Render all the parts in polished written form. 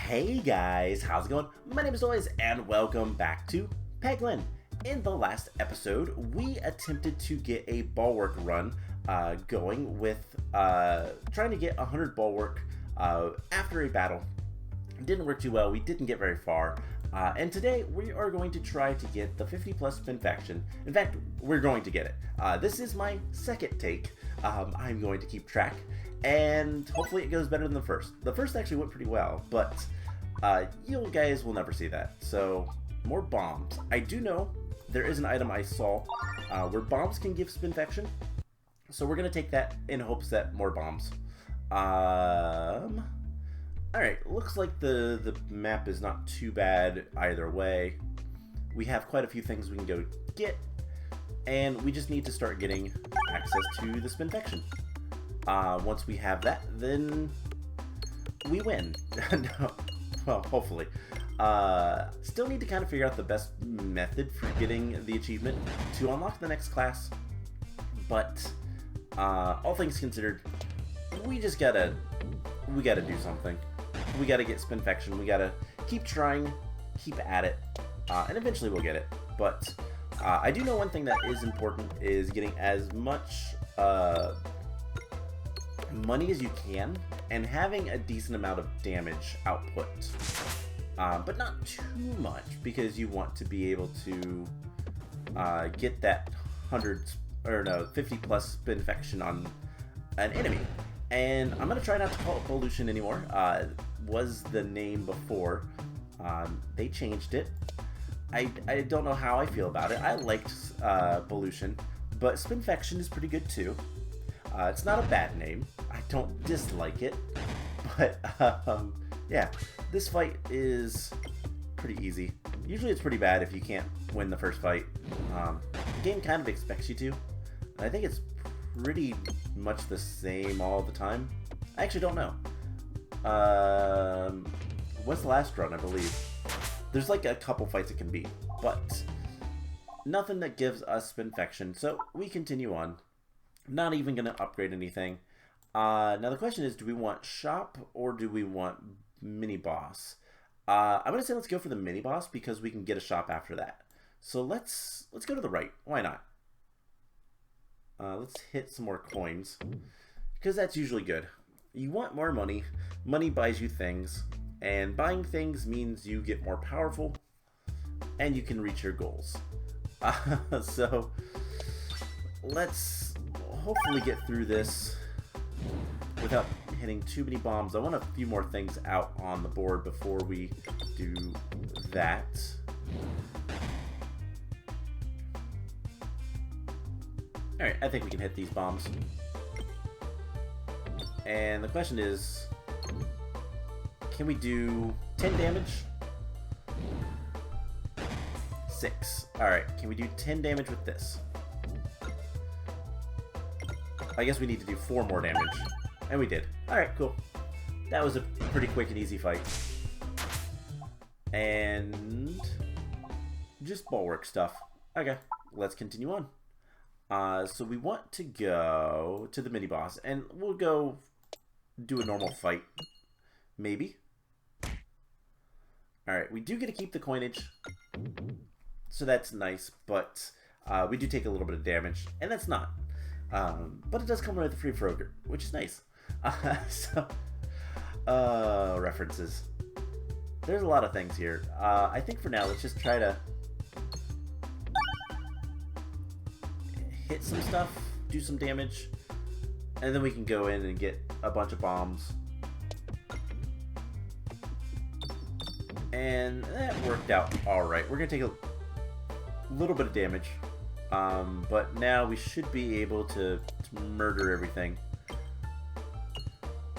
Hey guys, how's it going? My name is Always, and welcome back to Peglin. In the last episode, we attempted to get a bulwark run going with trying to get 100 bulwark after a battle. It didn't work too well, we didn't get very far. And today we are going to try to get the 50 plus Spinfection. In fact, we're going to get it. This is my second take. I'm going to keep track, and hopefully it goes better than the first. The first actually went pretty well, but you guys will never see that. So, more bombs. I do know there is an item I saw where bombs can give Spinfection, so we're going to take that in hopes that more bombs. Alright, looks like the map is not too bad either way. We have quite a few things we can go get, and we just need to start getting access to the Spinfection. Once we have that, then we win. No, well, hopefully. Still need to kind of figure out the best method for getting the achievement to unlock the next class, but all things considered, we gotta do something. We gotta get Spinfection. We gotta keep trying, keep at it, and eventually we'll get it. But I do know one thing that is important is getting as much money as you can and having a decent amount of damage output, but not too much, because you want to be able to get that 50 plus Spinfection on an enemy. And I'm gonna try not to call it Ballution anymore. Was the name before. They changed it. I don't know how I feel about it. I liked Ballution, but Spinfection is pretty good too. It's not a bad name. I don't dislike it, but yeah, this fight is pretty easy. Usually it's pretty bad if you can't win the first fight. The game kind of expects you to. I think it's pretty much the same all the time. I actually don't know. What's the last run, I believe? There's like a couple fights it can be, but nothing that gives us Spinfection, so we continue on. Not even going to upgrade anything. Now the question is, do we want shop or do we want mini boss? I'm going to say let's go for the mini boss because we can get a shop after that. So let's go to the right. Why not? Let's hit some more coins, because that's usually good. You want more money. Money buys you things, and buying things means you get more powerful, and you can reach your goals. So let's hopefully get through this without hitting too many bombs. I want a few more things out on the board before we do that. Alright, I think we can hit these bombs. And the question is, can we do 10 damage? 6. Alright, can we do 10 damage with this? I guess we need to do 4 more damage. And we did. Alright, cool. That was a pretty quick and easy fight. And just bulwark stuff. Okay, let's continue on. So we want to go to the mini boss, and we'll go do a normal fight, maybe. Alright, we do get to keep the coinage, so that's nice, but we do take a little bit of damage, and that's not. But it does come with a free Frogger, which is nice. References. There's a lot of things here. I think for now, let's just try to hit some stuff, do some damage, and then we can go in and get a bunch of bombs. And that worked out alright. We're going to take a little bit of damage, but now we should be able to murder everything.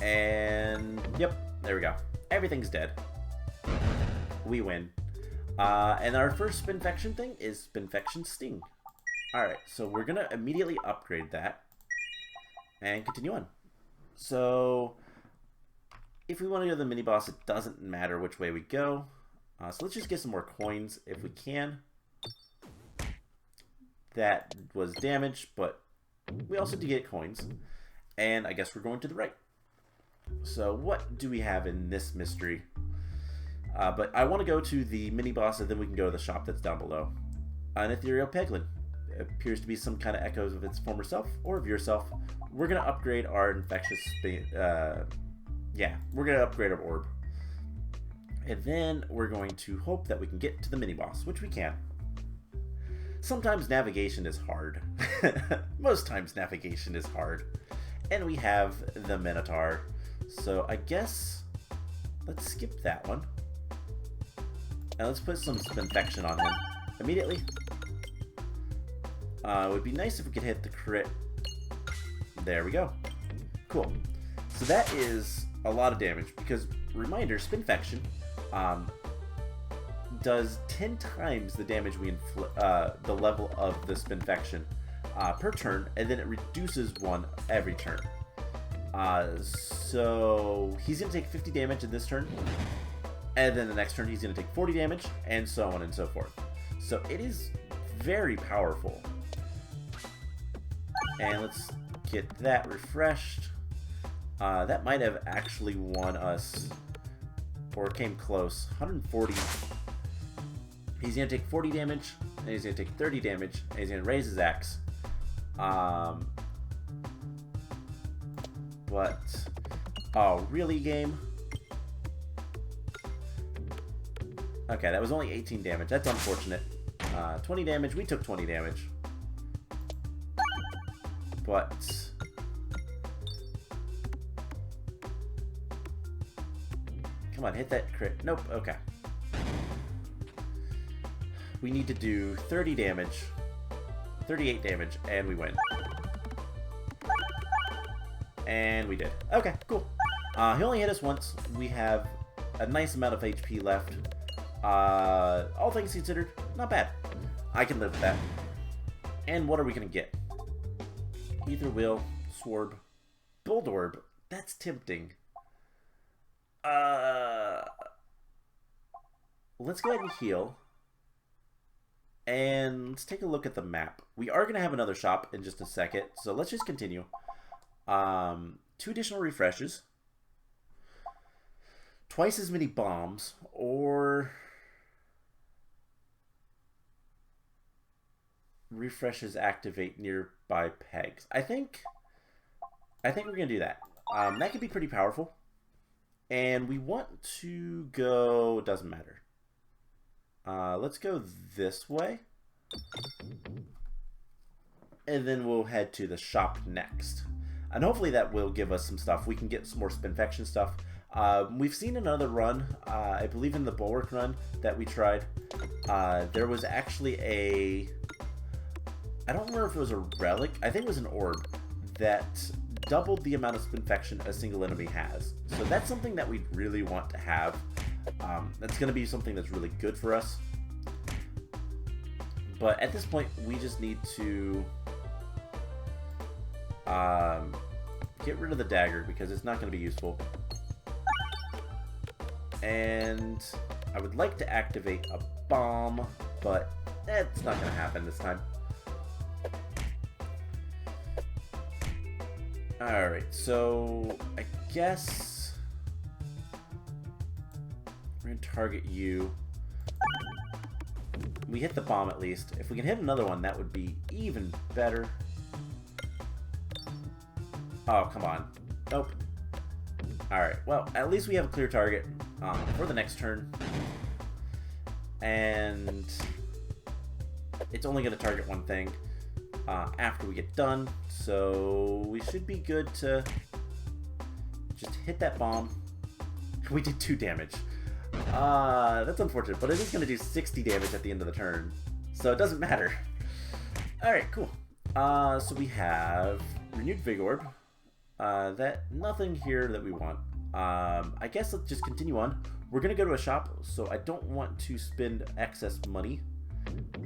And yep, there we go. Everything's dead. We win. And our first Spinfection thing is Spinfection Sting. Alright, so we're going to immediately upgrade that and continue on. So if we want to go to the mini boss, it doesn't matter which way we go. So let's just get some more coins if we can. That was damage, but we also did get coins. And I guess we're going to the right. So what do we have in this mystery? But I want to go to the mini-boss, and then we can go to the shop that's down below. An ethereal Peglin. It appears to be some kind of echoes of its former self, or of yourself. We're going to upgrade our infectious... yeah, we're going to upgrade our orb. And then we're going to hope that we can get to the mini-boss, which we can. Sometimes navigation is hard. Most times navigation is hard. And we have the Minotaur. So I guess let's skip that one. And let's put some Spinfection on him immediately. It would be nice if we could hit the crit. There we go. Cool. So that is a lot of damage because, reminder, Spinfection does 10 times the damage we the level of the Spinfection per turn, and then it reduces 1 every turn. So he's going to take 50 damage in this turn, and then the next turn he's going to take 40 damage, and so on and so forth. So it is very powerful. And let's get that refreshed. That might have actually won us, or came close. 140. He's going to take 40 damage, and he's going to take 30 damage, and he's going to raise his axe. But, oh, really, game? Okay, that was only 18 damage. That's unfortunate. 20 damage. We took 20 damage. But... come on, hit that crit. Nope, okay. We need to do 30 damage, 38 damage, and we win. And we did. Okay, cool. He only hit us once. We have a nice amount of HP left. All things considered, not bad. I can live with that. And what are we going to get? Ether Will, Swarb, Build Orb. That's tempting. Let's go ahead and heal. And let's take a look at the map. We are going to have another shop in just a second, so let's just continue. 2 additional refreshes. Twice as many bombs, or... refreshes activate nearby pegs. I think we're going to do that. That could be pretty powerful. And we want to go... doesn't matter. Let's go this way. And then we'll head to the shop next. And hopefully that will give us some stuff. We can get some more Spinfection stuff. We've seen another run, I believe in the Bulwark run that we tried. There was actually a... I don't remember if it was a relic. I think it was an orb that doubled the amount of Spinfection a single enemy has. So that's something that we really want to have. That's going to be something that's really good for us. But at this point, we just need to get rid of the dagger because it's not going to be useful. And I would like to activate a bomb, but that's not going to happen this time. Alright, so I guess we're going to target you. We hit the bomb at least. If we can hit another one, that would be even better. Oh, come on. Nope. Alright, well, at least we have a clear target for the next turn. And it's only going to target one thing after we get done. So we should be good to just hit that bomb. We did 2 damage. That's unfortunate, but it is going to do 60 damage at the end of the turn. So it doesn't matter. Alright, cool. So we have Renewed Vigor Orb. Nothing here that we want. I guess let's just continue on. We're going to go to a shop, so I don't want to spend excess money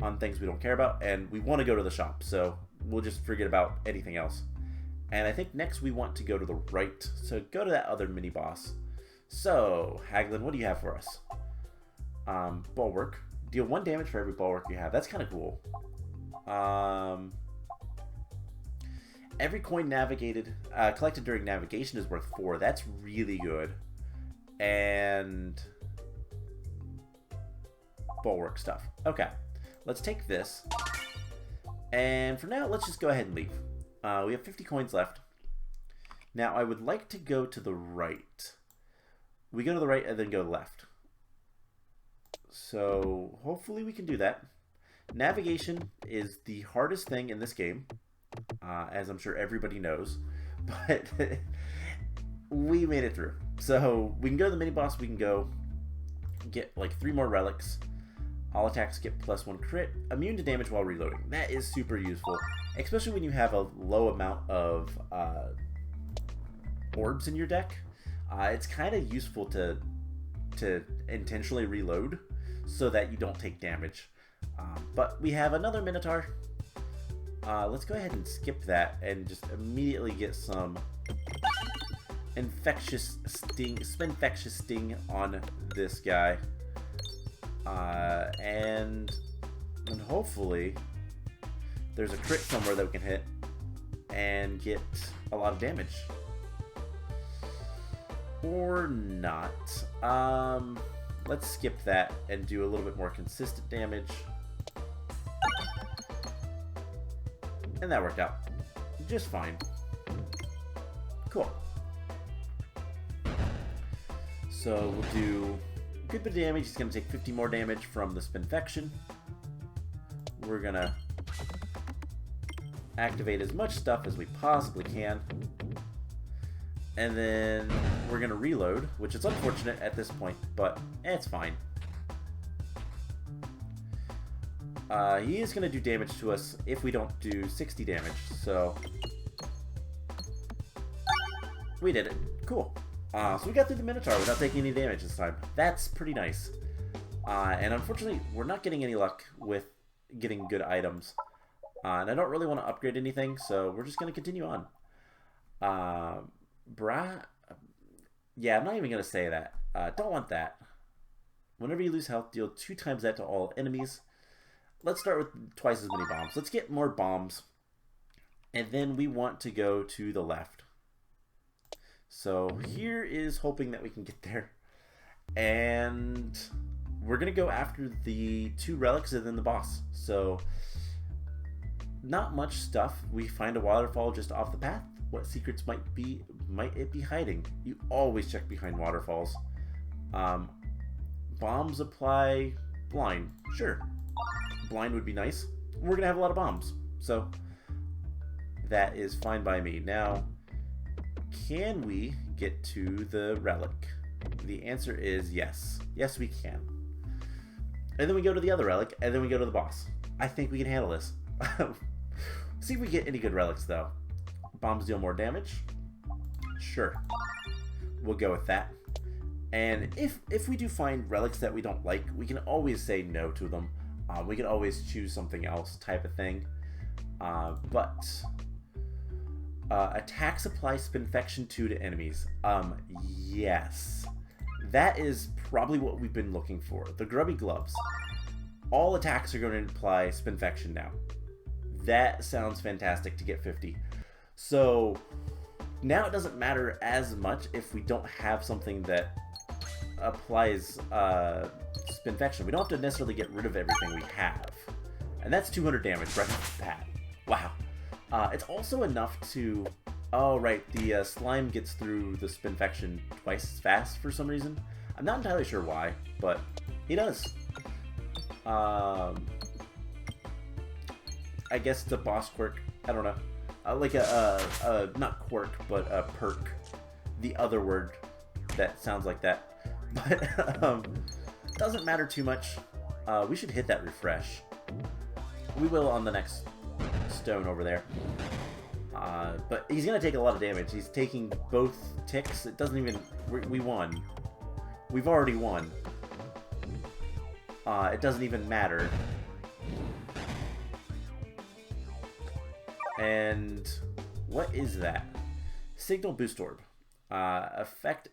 on things we don't care about, and we want to go to the shop, so we'll just forget about anything else. And I think next we want to go to the right, so go to that other mini-boss. So, Haglin, what do you have for us? Bulwark. Deal 1 damage for every bulwark you have. That's kind of cool. Every coin collected during navigation is worth 4. That's really good. And bulwark stuff. Okay, let's take this. And for now, let's just go ahead and leave. We have 50 coins left. Now, I would like to go to the right. We go to the right and then go left. So, hopefully we can do that. Navigation is the hardest thing in this game, as I'm sure everybody knows. But we made it through. So, we can go to the mini-boss. We can go get like 3 more relics. All attacks get +1 crit. Immune to damage while reloading. That is super useful, especially when you have a low amount of orbs in your deck. It's kind of useful to intentionally reload so that you don't take damage. But we have another Minotaur. Let's go ahead and skip that and just immediately get some Spinfection sting on this guy. And hopefully there's a crit somewhere that we can hit and get a lot of damage. Or not. Let's skip that and do a little bit more consistent damage. And that worked out just fine. Cool. So we'll do a good bit of damage. He's going to take 50 more damage from the Spinfection. We're going to activate as much stuff as we possibly can. And then we're going to reload, which is unfortunate at this point, but it's fine. He is going to do damage to us if we don't do 60 damage, so we did it. Cool. So we got through the Minotaur without taking any damage this time. That's pretty nice. And unfortunately, we're not getting any luck with getting good items. And I don't really want to upgrade anything, so we're just going to continue on. Yeah, I'm not even going to say that. Don't want that. Whenever you lose health, deal 2 times that to all enemies. Let's start with twice as many bombs. Let's get more bombs. And then we want to go to the left. So here is hoping that we can get there. And we're going to go after the 2 relics and then the boss. So not much stuff. We find a waterfall just off the path. What secrets might it be hiding? You always check behind waterfalls. Bombs apply blind. Sure. Blind would be nice. We're going to have a lot of bombs. So that is fine by me. Now, can we get to the relic? The answer is yes. Yes, we can. And then we go to the other relic, and then we go to the boss. I think we can handle this. See if we get any good relics, though. Bombs deal more damage. Sure. We'll go with that. And if we do find relics that we don't like, we can always say no to them. We can always choose something else type of thing. Attacks apply Spinfection 2 to enemies. Yes. That is probably what we've been looking for. The grubby gloves. All attacks are going to apply Spinfection now. That sounds fantastic to get 50. So now it doesn't matter as much if we don't have something that applies Spinfection. We don't have to necessarily get rid of everything we have. And that's 200 damage right off the bat. Wow. It's also enough to... Oh, right. The slime gets through the Spinfection twice as fast for some reason. I'm not entirely sure why, but he does. I guess it's a boss quirk. I don't know. Like not quirk, but a perk. The other word that sounds like that. But doesn't matter too much. We should hit that refresh. We will on the next stone over there. But he's going to take a lot of damage. He's taking both ticks. It doesn't even... We won. We've already won. It doesn't even matter. And what is that? Signal Boost Orb. Effect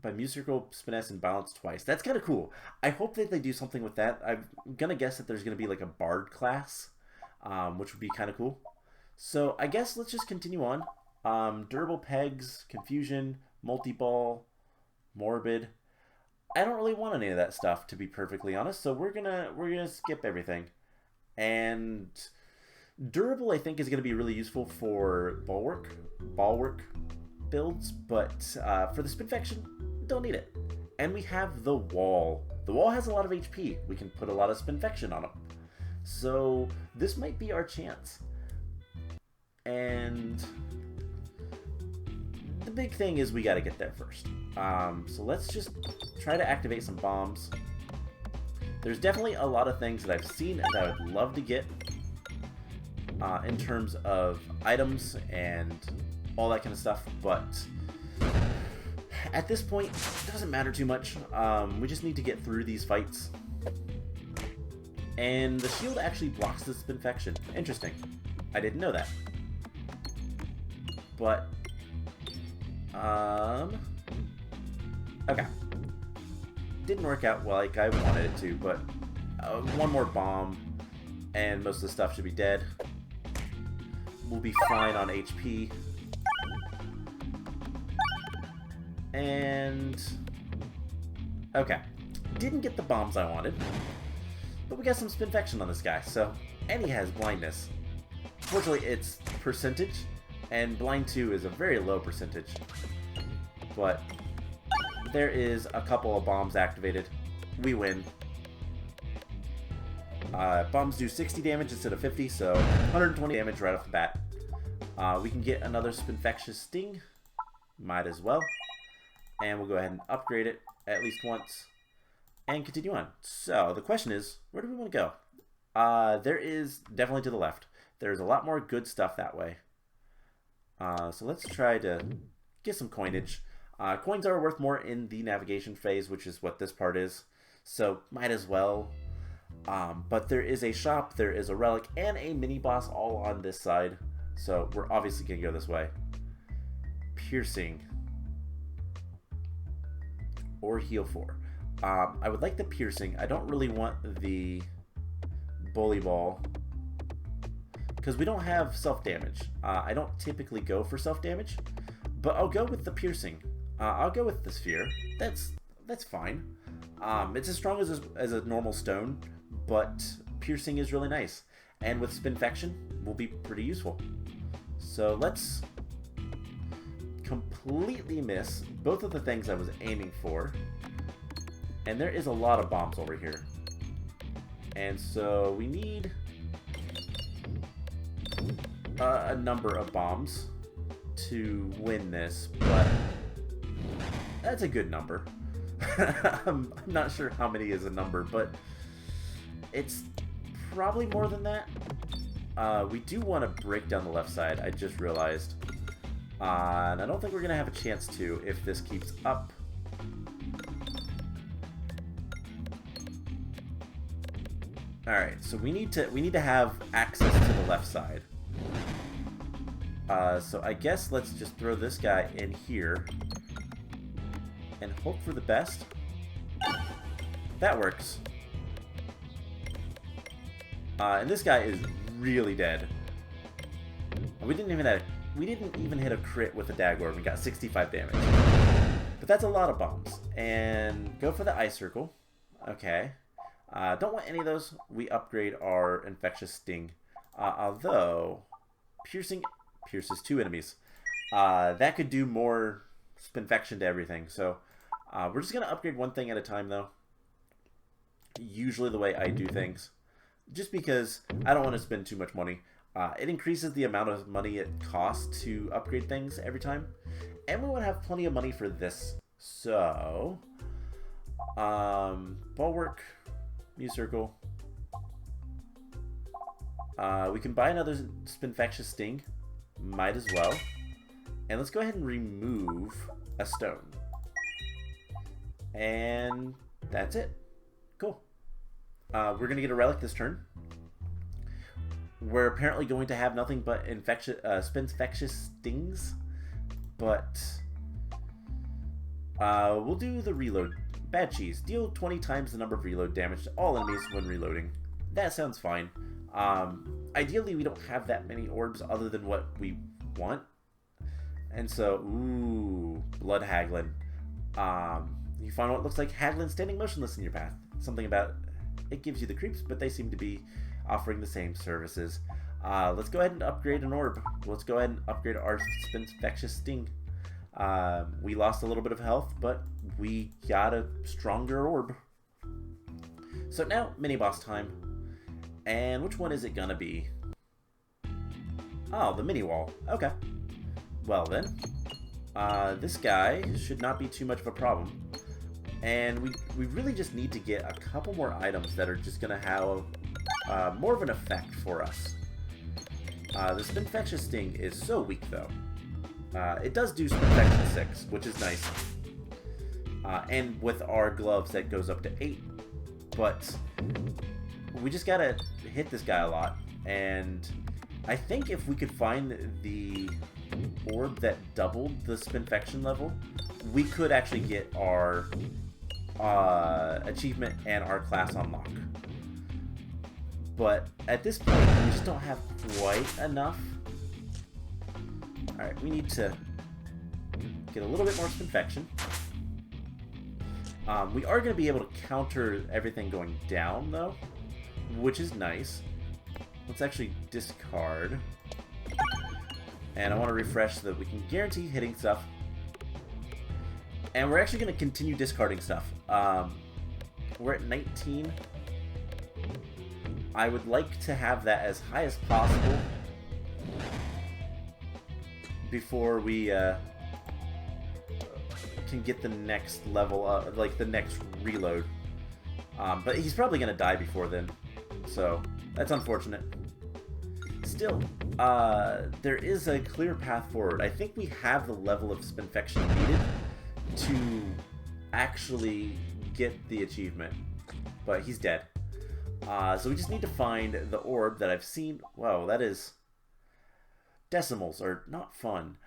by musical finesse and balance twice. That's kind of cool. I hope that they do something with that. I'm gonna guess that there's gonna be like a bard class, which would be kind of cool. So I guess let's just continue on. Durable pegs, confusion, multi-ball, morbid. I don't really want any of that stuff, to be perfectly honest. So we're gonna skip everything. And durable, I think, is gonna be really useful for bulwark builds, but for the Spinfection, don't need it. And we have the wall. The wall has a lot of HP. We can put a lot of Spinfection on them. So this might be our chance. And the big thing is we got to get there first. So let's just try to activate some bombs. There's definitely a lot of things that I've seen and that I would love to get in terms of items and all that kind of stuff, but at this point, it doesn't matter too much. We just need to get through these fights. And the shield actually blocks the Spinfection. Interesting. I didn't know that. But, okay. Didn't work out like I wanted it to, but one more bomb, and most of the stuff should be dead. We'll be fine on HP. And okay, didn't get the bombs I wanted, but we got some Spinfection on this guy. So, and he has blindness. Fortunately, it's percentage, and blind 2 is a very low percentage. But there is a couple of bombs activated. We win. Bombs do 60 damage instead of 50, so 120 damage right off the bat. We can get another Spinfectious Sting. Might as well. And we'll go ahead and upgrade it at least once. And continue on. So, the question is, where do we want to go? There is definitely to the left. There's a lot more good stuff that way. So let's try to get some coinage. Coins are worth more in the navigation phase, which is what this part is. So, might as well. But there is a shop, there is a relic, and a mini-boss all on this side. So, we're obviously going to go this way. Piercing. Or heal 4. I would like the piercing. I don't really want the bully ball because we don't have self-damage. I don't typically go for self-damage, but I'll go with the piercing. I'll go with the sphere. That's fine. It's as strong as a normal stone, but piercing is really nice. And with Spinfection, will be pretty useful. So let's completely miss both of the things I was aiming for. And there is a lot of bombs over here. And so we need a number of bombs to win this, but that's a good number. I'm not sure how many is a number, but it's probably more than that. We do want to break down the left side, I just realized. And I don't think we're going to have a chance to if this keeps up. Alright, so we need to have access to the left side. So I guess let's just throw this guy in here and hope for the best. That works. And this guy is really dead. We didn't even hit a crit with a dagger. We got 65 damage. But that's a lot of bombs. And go for the ice circle. Okay. Don't want any of those. We upgrade our infectious sting. Although piercing pierces 2 enemies. That could do more Spinfection to everything. So we're just gonna upgrade one thing at a time, though. Usually the way I do things, just because I don't want to spend too much money. It increases the amount of money it costs to upgrade things every time, and we want to have plenty of money for this. So, bulwark, muse circle. We can buy another Spinfectious Sting, might as well, and let's go ahead and remove a stone. And that's it. Cool. We're gonna get a relic this turn. We're apparently going to have nothing but Spinfectious Stings, but we'll do the reload. Bad cheese. Deal 20 times the number of reload damage to all enemies when reloading. That sounds fine. Ideally, we don't have that many orbs other than what we want. And so, ooh, blood haggling. You find what looks like Haglin standing motionless in your path. Something about it gives you the creeps, but they seem to be offering the same services. Let's go ahead and upgrade an orb. Let's go ahead and upgrade our Spinfection Sting. We lost a little bit of health, but we got a stronger orb. So now, mini-boss time. And which one is it gonna be? Oh, the mini-wall. Okay. Well then, this guy should not be too much of a problem. And we really just need to get a couple more items that are just gonna have more of an effect for us. The Spinfection Sting is so weak, though. It does do Spinfection 6, which is nice. And with our gloves, that goes up to 8. But we just gotta hit this guy a lot. And I think if we could find the orb that doubled the Spinfection level, we could actually get our achievement and our class unlock. But at this point, we just don't have quite enough. Alright, we need to get a little bit more Spinfection. We are going to be able to counter everything going down, though, which is nice. Let's actually discard. And I want to refresh so that we can guarantee hitting stuff. And we're actually going to continue discarding stuff. We're at 19. I would like to have that as high as possible before we can get the next level, like the next reload. But he's probably going to die before then, so that's unfortunate. Still, there is a clear path forward. I think we have the level of Spinfection needed to actually get the achievement, but he's dead. So we just need to find the orb that I've seen. Whoa, that is... Decimals are not fun.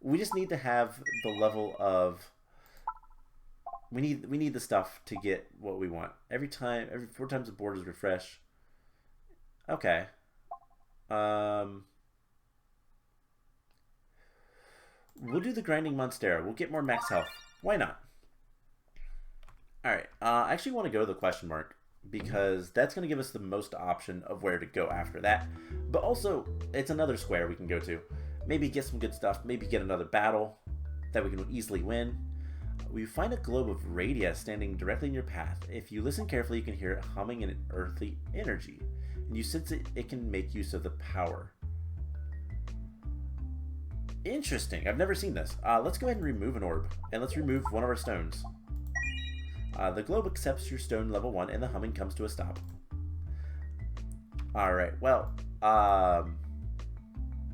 We just need to have the level of... We need the stuff to get what we want. Every 4 times the board is refresh. Okay. We'll do the Grinding Monstera. We'll get more max health. Why not? Alright, I actually want to go to the question mark, because that's going to give us the most option of where to go after that. But also, it's another square we can go to. Maybe get some good stuff, maybe get another battle that we can easily win. We find a globe of radius standing directly in your path. If you listen carefully, you can hear it humming in an earthly energy, and you sense it can make use of the power. Interesting, I've never seen this. Let's go ahead and remove an orb, and let's remove one of our stones. The globe accepts your stone level 1, and the humming comes to a stop. Alright, well,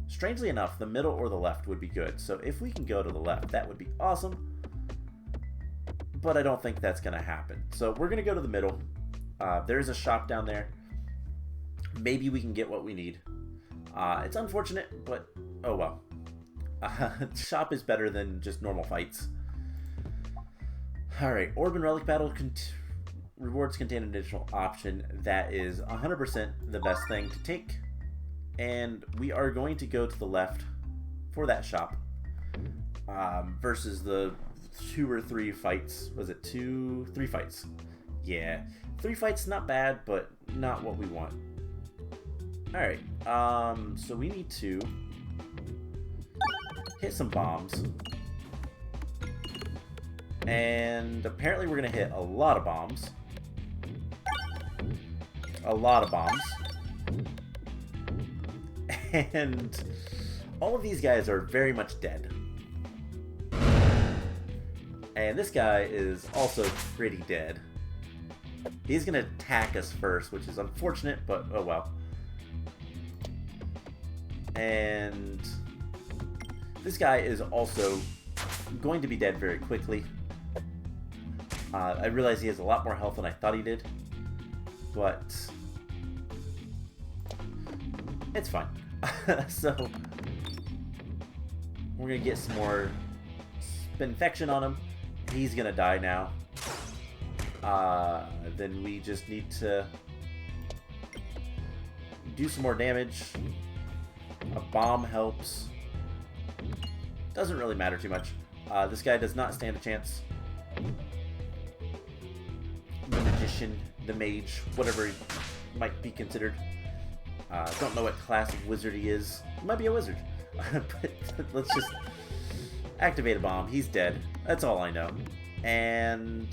strangely enough, the middle or the left would be good. So if we can go to the left, that would be awesome. But I don't think that's going to happen. So we're going to go to the middle. There's a shop down there. Maybe we can get what we need. It's unfortunate, but oh well. Shop is better than just normal fights. Alright, Orb and Relic Battle rewards contain an additional option that is 100% the best thing to take. And we are going to go to the left for that shop. Versus the 2 or 3 fights. Was it 2? 3 fights. Yeah. 3 fights, not bad, but not what we want. Alright, so we need to hit some bombs. And apparently we're going to hit a lot of bombs. A lot of bombs. And all of these guys are very much dead. And this guy is also pretty dead. He's going to attack us first, which is unfortunate, but oh well. And this guy is also going to be dead very quickly. I realize he has a lot more health than I thought he did, but it's fine. So we're gonna get some more Spinfection on him. He's gonna die now. Then we just need to do some more damage. A bomb helps. Doesn't really matter too much. This guy does not stand a chance. The magician, the mage, whatever he might be considered. Don't know what class of wizard he is. He might be a wizard. But let's just activate a bomb. He's dead. That's all I know. And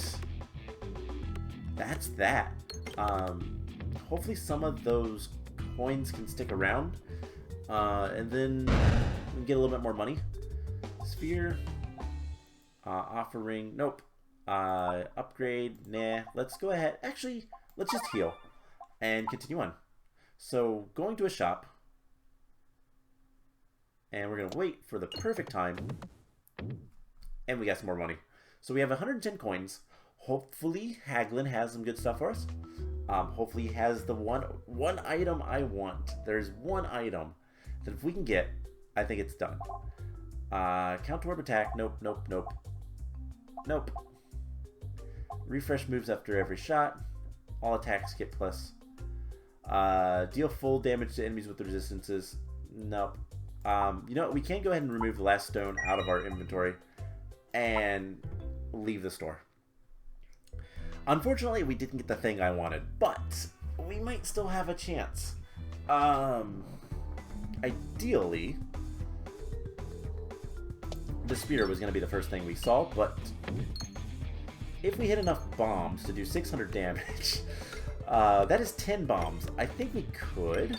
that's that. Hopefully some of those coins can stick around. And then we can get a little bit more money. Sphere. Offering. Nope. Upgrade. Nah. Let's go ahead. Actually, let's just heal. And continue on. So, going to a shop. And we're going to wait for the perfect time. And we got some more money. So we have 110 coins. Hopefully, Peglin has some good stuff for us. Hopefully, he has the one item I want. There's one item that if we can get, I think it's done. Counter orb attack. Nope, nope, nope. Nope. Refresh moves after every shot. All attacks get plus. Deal full damage to enemies with resistances. Nope. You know what? We can go ahead and remove the last stone out of our inventory and leave the store. Unfortunately, we didn't get the thing I wanted, but we might still have a chance. Ideally, the spear was going to be the first thing we saw, but if we hit enough bombs to do 600 damage, that is 10 bombs. I think we could.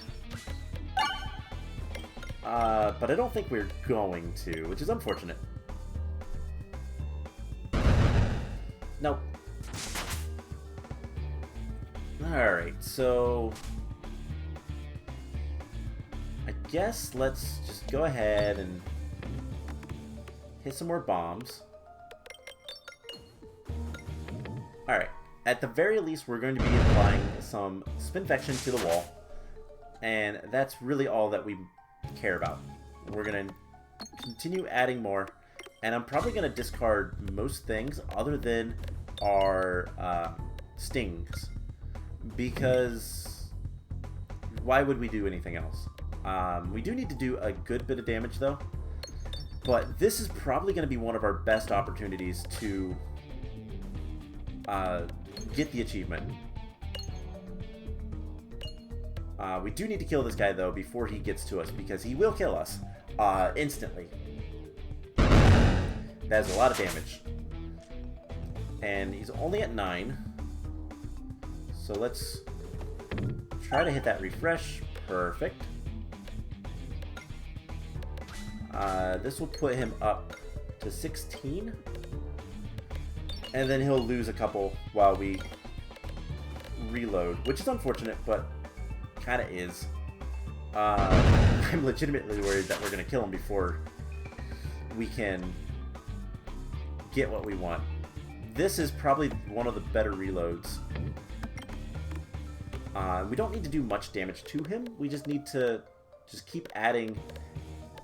But I don't think we're going to, which is unfortunate. Nope. Alright, so I guess let's just go ahead and hit some more bombs. Alright, at the very least we're going to be applying some Spinfection to the wall. And that's really all that we care about. We're going to continue adding more. And I'm probably going to discard most things other than our stings. Because why would we do anything else? We do need to do a good bit of damage though. But this is probably going to be one of our best opportunities to get the achievement. We do need to kill this guy though before he gets to us, because he will kill us instantly. That's a lot of damage. And he's only at 9. So let's try to hit that refresh. Perfect. This will put him up to 16. And then he'll lose a couple while we reload, which is unfortunate, but kind of is. I'm legitimately worried that we're going to kill him before we can get what we want. This is probably one of the better reloads. We don't need to do much damage to him. We just need to just keep adding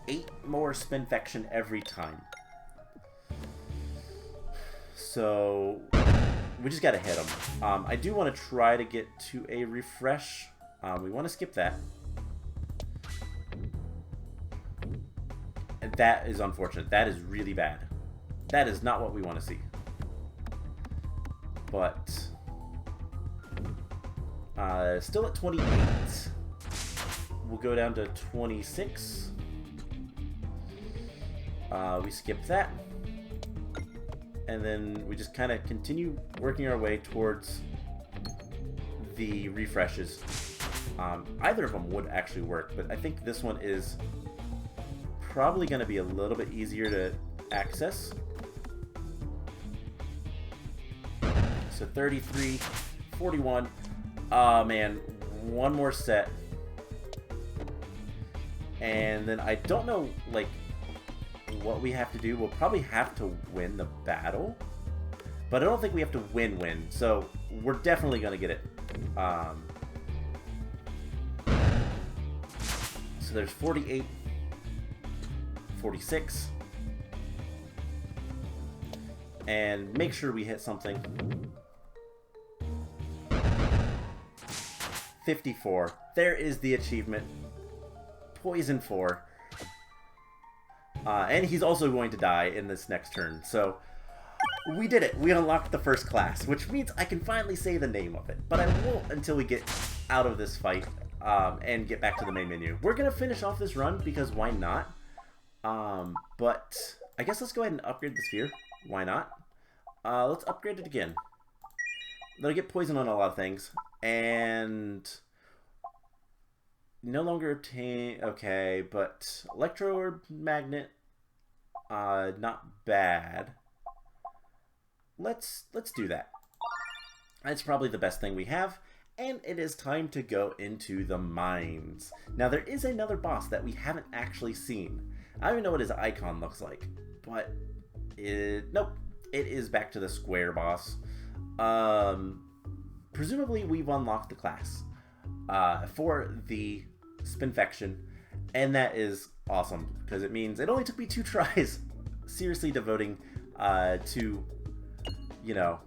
8 more Spinfection every time. So we just got to hit him. I do want to try to get to a refresh. We want to skip that. And that is unfortunate. That is really bad. That is not what we want to see. But still at 28. We'll go down to 26. We skip that. And then we just kind of continue working our way towards the refreshes. Either of them would actually work, but I think this one is probably going to be a little bit easier to access. So 33, 41. Oh man, one more set. And then I don't know, like, what we have to do. We'll probably have to win the battle, but I don't think we have to win. So we're definitely going to get it. So there's 48, 46, and make sure we hit something. 54. There is the achievement. Poison 4. And he's also going to die in this next turn. So we did it. We unlocked the first class, which means I can finally say the name of it. But I won't until we get out of this fight and get back to the main menu. We're going to finish off this run because why not? But I guess let's go ahead and upgrade the sphere. Why not? Let's upgrade it again. That'll get poison on a lot of things. And no longer obtain... Okay, but electromagnet, not bad. Let's do that. That's probably the best thing we have. And it is time to go into the mines. Now, there is another boss that we haven't actually seen. I don't even know what his icon looks like. But, nope. It is back to the square boss. Presumably, we've unlocked the class for the Spinfection. And that is awesome. Because it means it only took me 2 tries. Seriously devoting to, you know,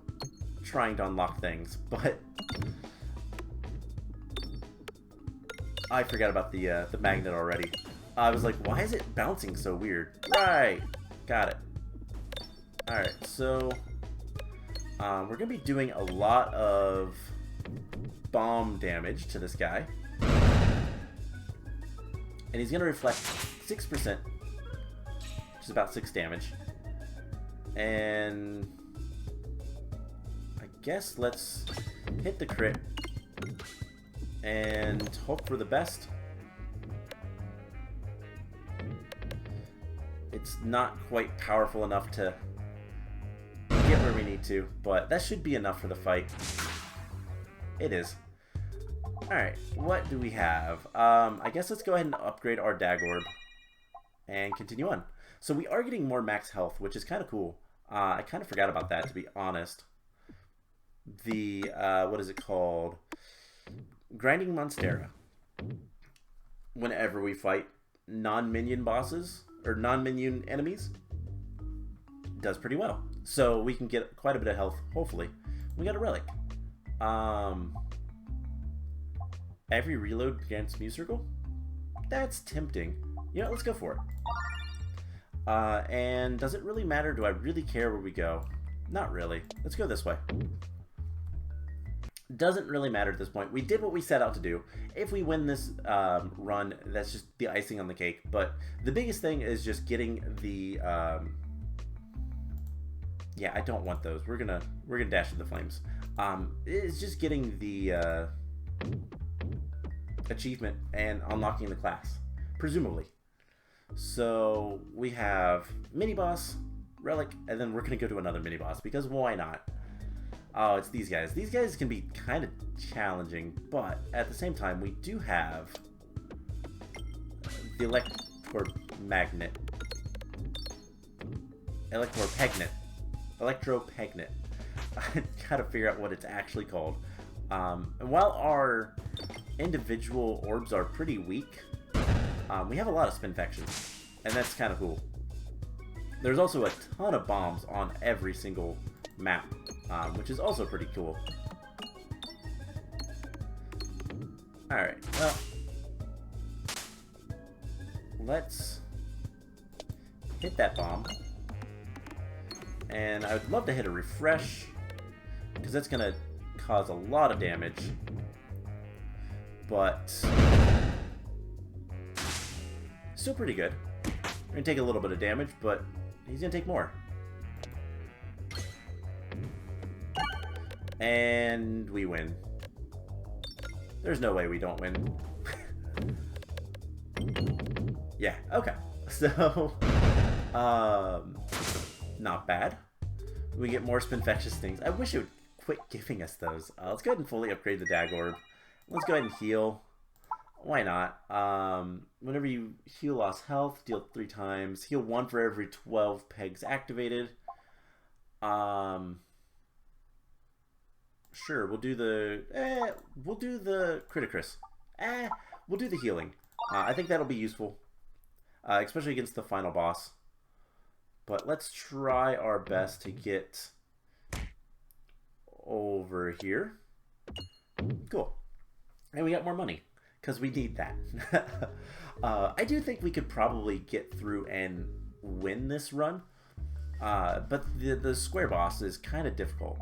trying to unlock things. But I forgot about the magnet already. I was like, why is it bouncing so weird? Right, got it. Alright, so we're going to be doing a lot of bomb damage to this guy. And he's going to reflect 6%, which is about 6 damage. And I guess let's hit the crit and hope for the best. It's not quite powerful enough to get where we need to, but that should be enough for the fight. It is. Alright, what do we have? I guess let's go ahead and upgrade our dag orb and continue on. So we are getting more max health, which is kind of cool. I kind of forgot about that, to be honest. The, what is it called? Grinding Monstera. Whenever we fight non-minion bosses, or non-minion enemies, does pretty well. So we can get quite a bit of health, hopefully. We got a relic. Every reload grants Mu Circle? That's tempting. You know, let's go for it. And does it really matter? Do I really care where we go? Not really. Let's go this way. Doesn't really matter at this point. We did what we set out to do. If we win this run, that's just the icing on the cake. But the biggest thing is just getting the... yeah, I don't want those. We're gonna dash to the flames. It's just getting the achievement and unlocking the class, presumably. So we have mini boss, relic, and then we're gonna go to another mini boss because why not? Oh, it's these guys. These guys can be kind of challenging, but at the same time, we do have the electromagnet. Electropegnet. I gotta figure out what it's actually called. And while our individual orbs are pretty weak, we have a lot of Spinfection, and that's kind of cool. There's also a ton of bombs on every single map, which is also pretty cool. Alright, well, let's hit that bomb. And I would love to hit a refresh, because that's going to cause a lot of damage. But still pretty good. We're going to take a little bit of damage, but he's going to take more. And we win. There's no way we don't win. Yeah, okay. So, not bad. We get more Spinfectious things. I wish it would quit giving us those. Let's go ahead and fully upgrade the dag orb. Let's go ahead and heal. Why not? Whenever you heal lost health, deal 3 times. Heal 1 for every 12 pegs activated. Sure, we'll do the Criticus. We'll do the healing. I think that'll be useful, especially against the final boss. But let's try our best to get over here. Cool. And we got more money, because we need that. I do think we could probably get through and win this run. But the square boss is kind of difficult.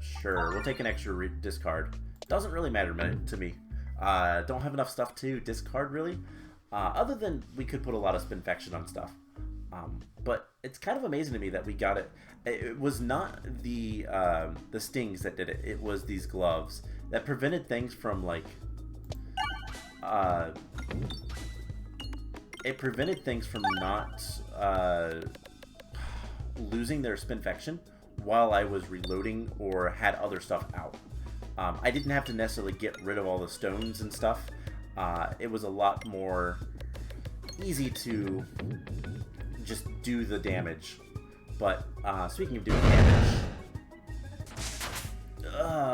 Sure, we'll take an extra discard. Doesn't really matter to me. Don't have enough stuff to discard, really. Other than we could put a lot of Spinfection on stuff. But it's kind of amazing to me that we got it. It was not the stings that did it. It was these gloves that prevented things from, like... it prevented things from not losing their Spinfection while I was reloading or had other stuff out. I didn't have to necessarily get rid of all the stones and stuff. It was a lot more easy to just do the damage. But speaking of doing damage,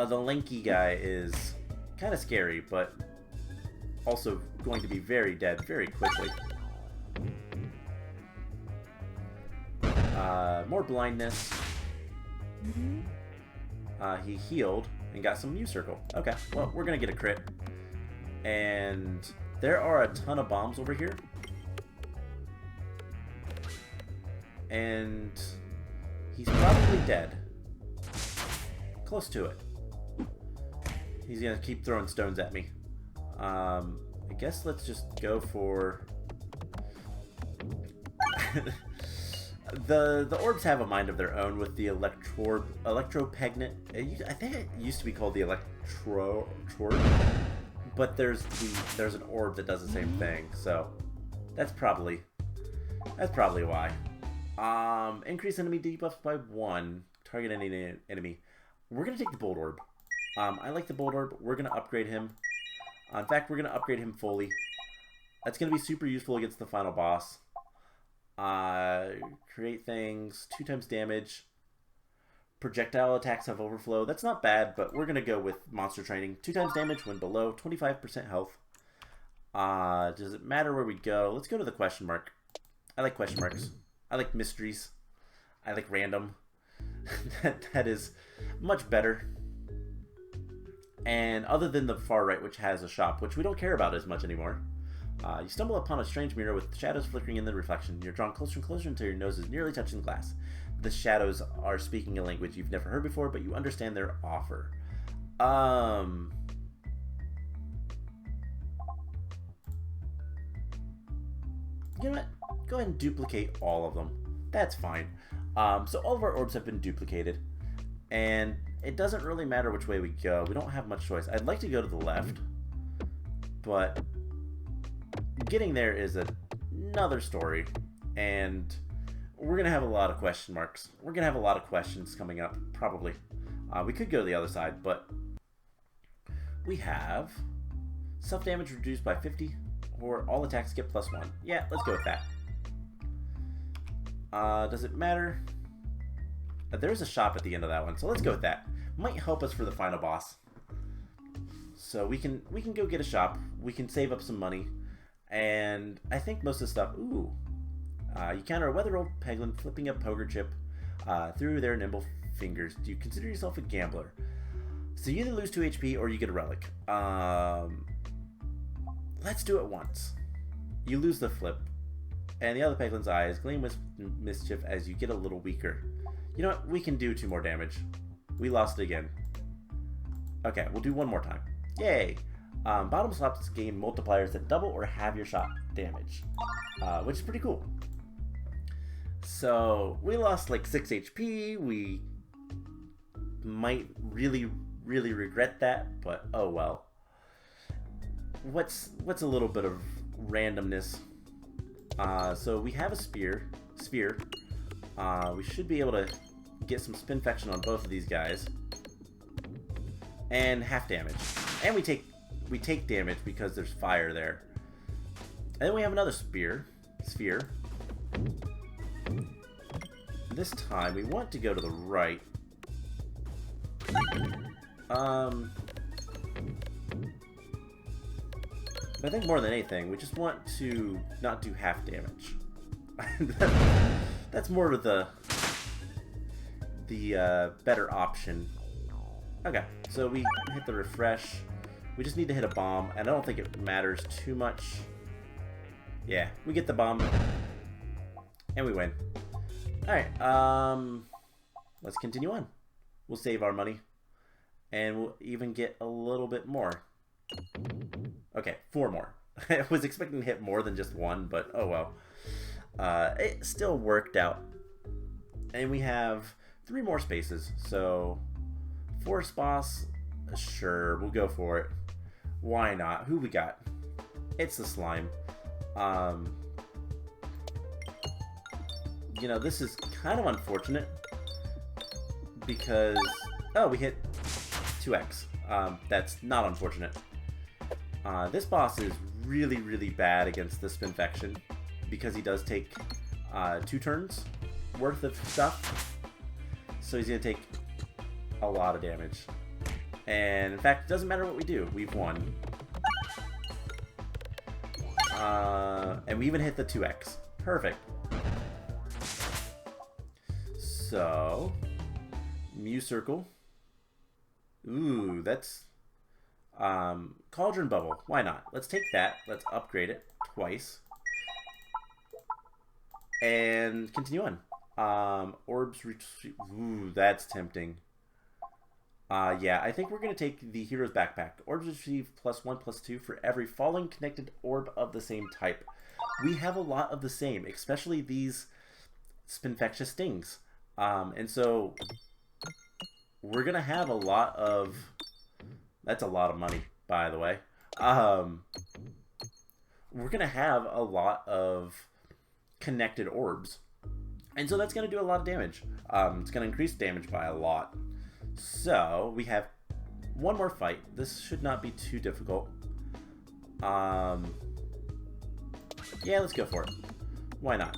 the lanky guy is kind of scary, but also going to be very dead very quickly. More blindness. He healed and got some use circle. Okay, well, we're gonna get a crit. And there are a ton of bombs over here. And he's probably dead. Close to it. He's gonna keep throwing stones at me. I guess let's just go for... The orbs have a mind of their own with the Peglin. I think it used to be called the Electro, but there's an orb that does the same thing. So that's probably why. Increase enemy debuffs by 1. Target any enemy. We're gonna take the bolt orb. I like the bolt orb. We're gonna upgrade him. In fact, we're gonna upgrade him fully. That's gonna be super useful against the final boss. Create things, 2 times damage. Projectile attacks have overflow. That's not bad, but we're gonna go with monster training. 2 times damage when below 25% health. Does it matter where we go? Let's go to the question mark. I like question marks. I like mysteries. I like random. that is much better. And other than the far right, which has a shop, which we don't care about as much anymore. You stumble upon a strange mirror with shadows flickering in the reflection. You're drawn closer and closer until your nose is nearly touching the glass. The shadows are speaking a language you've never heard before, but you understand their offer. You know what? Go ahead and duplicate all of them. That's fine. So all of our orbs have been duplicated. And it doesn't really matter which way we go. We don't have much choice. I'd like to go to the left. But getting there is another story. And we're going to have a lot of question marks. We're going to have a lot of questions coming up, probably. We could go to the other side, but we have self-damage reduced by 50, or all attacks get +1. Yeah, let's go with that. Does it matter? There's a shop at the end of that one, so let's go with that. Might help us for the final boss. So we can go get a shop. We can save up some money, and I think most of the stuff. Ooh, you counter a weather-old Peglin flipping a poker chip through their nimble fingers. Do you consider yourself a gambler? So you either lose 2 HP or you get a relic. Let's do it once. You lose the flip, and the other Peglin's eyes gleam with mischief as you get a little weaker. You know what? We can do 2 more damage. We lost it again. Okay, we'll do one more time. Yay! Bottom slots gain multipliers that double or halve your shot damage, which is pretty cool. So we lost like 6 HP. We might really regret that, but oh well. What's a little bit of randomness? So we have a sphere. We should be able to get some Spinfection on both of these guys, and half damage. And we take damage because there's fire there. And then we have another sphere. This time we want to go to the right. But I think more than anything, we just want to not do half damage. That's more of the better option. Okay, so we hit the refresh. We just need to hit a bomb, and I don't think it matters too much Yeah, we get the bomb. And we win. Alright, let's continue on. We'll save our money. And we'll even get a little bit more. Okay, 4 more. I was expecting to hit more than just 1, but oh well. It still worked out. And we have 3 more spaces. So, forest boss, sure, we'll go for it. Why not? Who we got? It's the slime. You know, this is kind of unfortunate because, oh, we hit 2x. That's not unfortunate. This boss is really, really bad against the Spinfection because he does take 2 turns worth of stuff. So he's going to take a lot of damage. And in fact, it doesn't matter what we do. We've won. And we even hit the 2x. Perfect. So, Mew Circle. Ooh, that's Cauldron Bubble. Why not? Let's take that. Let's upgrade it twice. And continue on. Orbs. Ooh, that's tempting. Yeah, I think we're going to take the Hero's Backpack. Orbs receive +1/+2 for every falling connected orb of the same type. We have a lot of the same, especially these Spinfectious Stings. And so we're going to have a lot of... That's a lot of money, by the way. We're going to have a lot of connected orbs. And so that's going to do a lot of damage. It's going to increase damage by a lot. So, we have 1 more fight. This should not be too difficult. Yeah, let's go for it. Why not?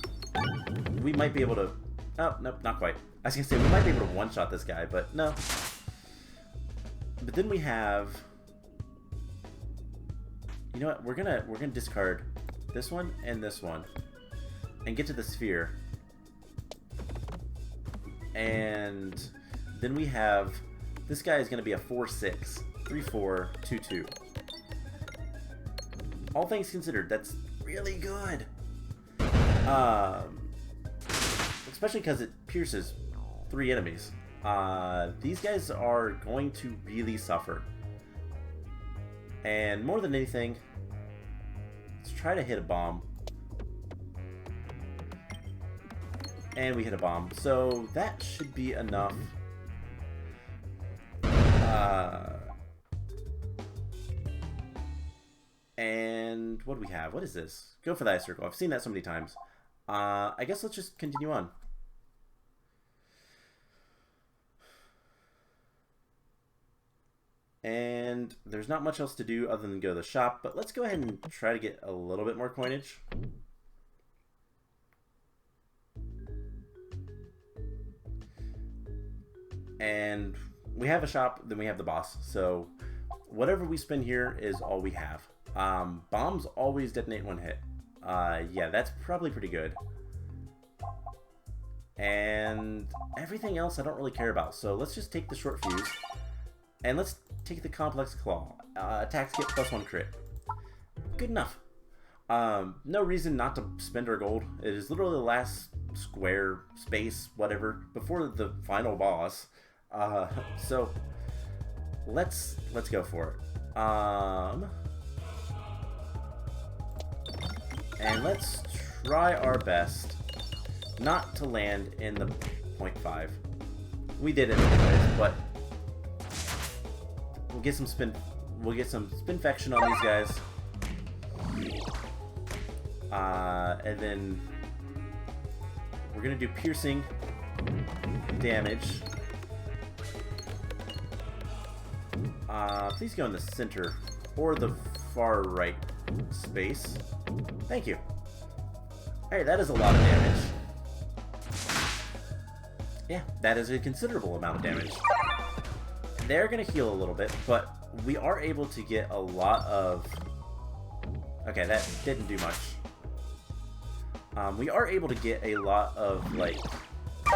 We might be able to... Oh, nope, not quite. I was going to say, we might be able to one-shot this guy, but no. But then we have... You know what? We're gonna discard this one and this one. And get to the sphere. And... Then we have, this guy is going to be a 4/6, 3/4, 2/2. All things considered, that's really good. Especially because it pierces 3 enemies. These guys are going to really suffer. And more than anything, let's try to hit a bomb. And we hit a bomb. So that should be enough. And what do we have? What is this? Go for the ice circle. I've seen that so many times. I guess let's just continue on. And there's not much else to do other than go to the shop, but let's go ahead and try to get a little bit more coinage. And we have a shop, then we have the boss. So whatever we spend here is all we have. Bombs always detonate 1 hit. Yeah, that's probably pretty good. And everything else I don't really care about. So let's just take the short fuse. And let's take the complex claw. Attacks get +1 crit. Good enough. No reason not to spend our gold. It is literally the last square, space, whatever, before the final boss. So let's go for it. And let's try our best not to land in the 0.5. We did it anyways, but we'll get some Spinfection on these guys. And then we're gonna do piercing damage. Please go in the center or the far right space. Thank you. Alright, that is a lot of damage. Yeah, that is a considerable amount of damage. They're gonna heal a little bit, but we are able to get a lot of... Okay, that didn't do much. We are able to get a lot of, like,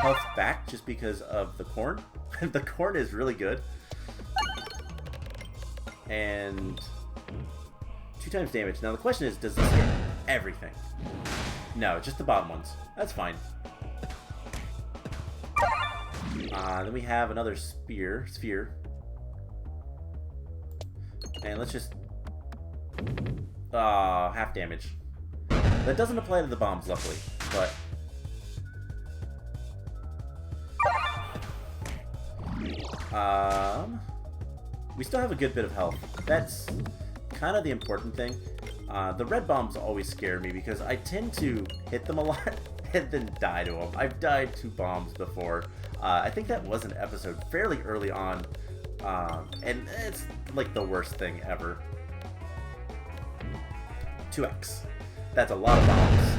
health back just because of the corn. The corn is really good. And 2 times damage. Now the question is, does this hit? everything. No, just the bottom ones. That's fine. Then we have another sphere. And let's just... half damage. That doesn't apply to the bombs, luckily, but... we still have a good bit of health. That's kind of the important thing. The red bombs always scare me because I tend to hit them a lot and then die to them. I've died to bombs before. I think that was an episode fairly early on, and it's like the worst thing ever. 2x. That's a lot of bombs.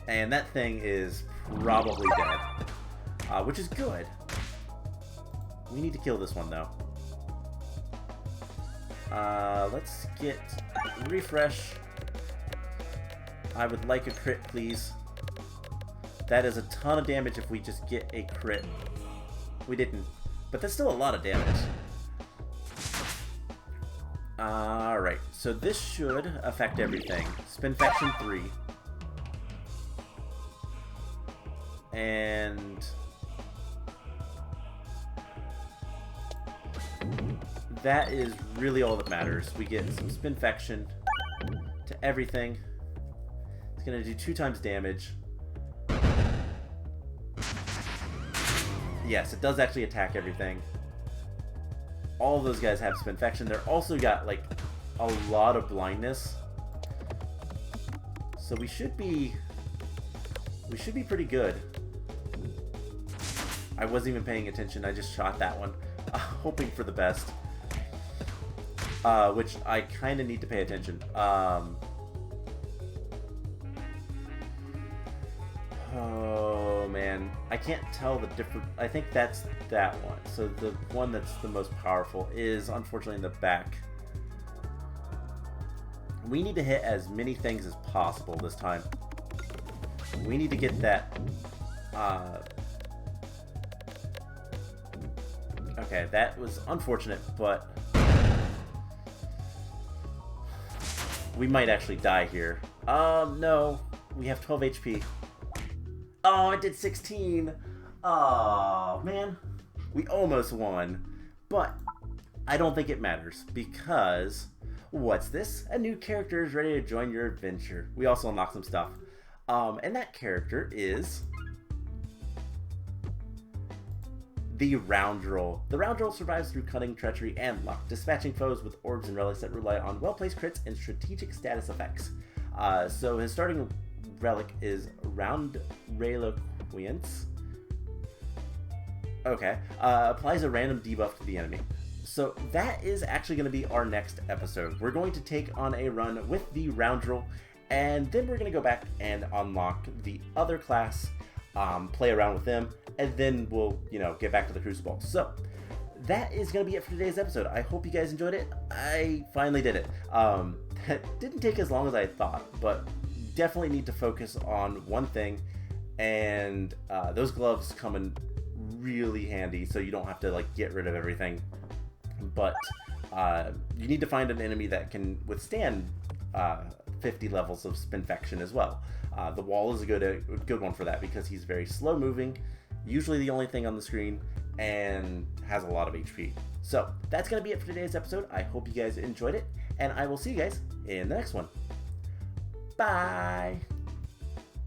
And that thing is probably dead, which is good. We need to kill this one, though. Let's get refresh. I would like a crit, please. That is a ton of damage if we just get a crit. We didn't, but that's still a lot of damage. Alright, so this should affect everything. Spinfection 3. And... that is really all that matters. We get some Spinfection to everything. It's going to do 2 times damage. Yes, it does actually attack everything. All of those guys have Spinfection. They're also got, like, a lot of blindness. So we should be pretty good. I wasn't even paying attention. I just shot that one, hoping for the best. Which I kind of need to pay attention. Oh man, I can't tell the different. I think that's that one. So the one that's the most powerful is unfortunately in the back. We need to hit as many things as possible this time. We need to get that. Okay, that was unfortunate, but we might actually die here. No, we have 12 HP. Oh, I did 16. Oh, man. We almost won. But I don't think it matters because what's this? A new character is ready to join your adventure. We also unlock some stuff. And that character is the Roundrel. The Roundrel survives through cunning, treachery, and luck, dispatching foes with orbs and relics that rely on well-placed crits and strategic status effects. So his starting relic is Roundreloquence. Okay. Applies a random debuff to the enemy. So that is actually going to be our next episode. We're going to take on a run with the Roundrel, and then we're going to go back and unlock the other class, play around with them, and then we'll, get back to the Crucible. So that is going to be it for today's episode. I hope you guys enjoyed it. I finally did it. That didn't take as long as I thought, but definitely need to focus on one thing, and those gloves come in really handy, so you don't have to get rid of everything. But you need to find an enemy that can withstand 50 levels of Spinfection as well. The wall is a good one for that because he's very slow moving, usually the only thing on the screen, and has a lot of HP. So that's going to be it for today's episode. I hope you guys enjoyed it, and I will see you guys in the next one. Bye!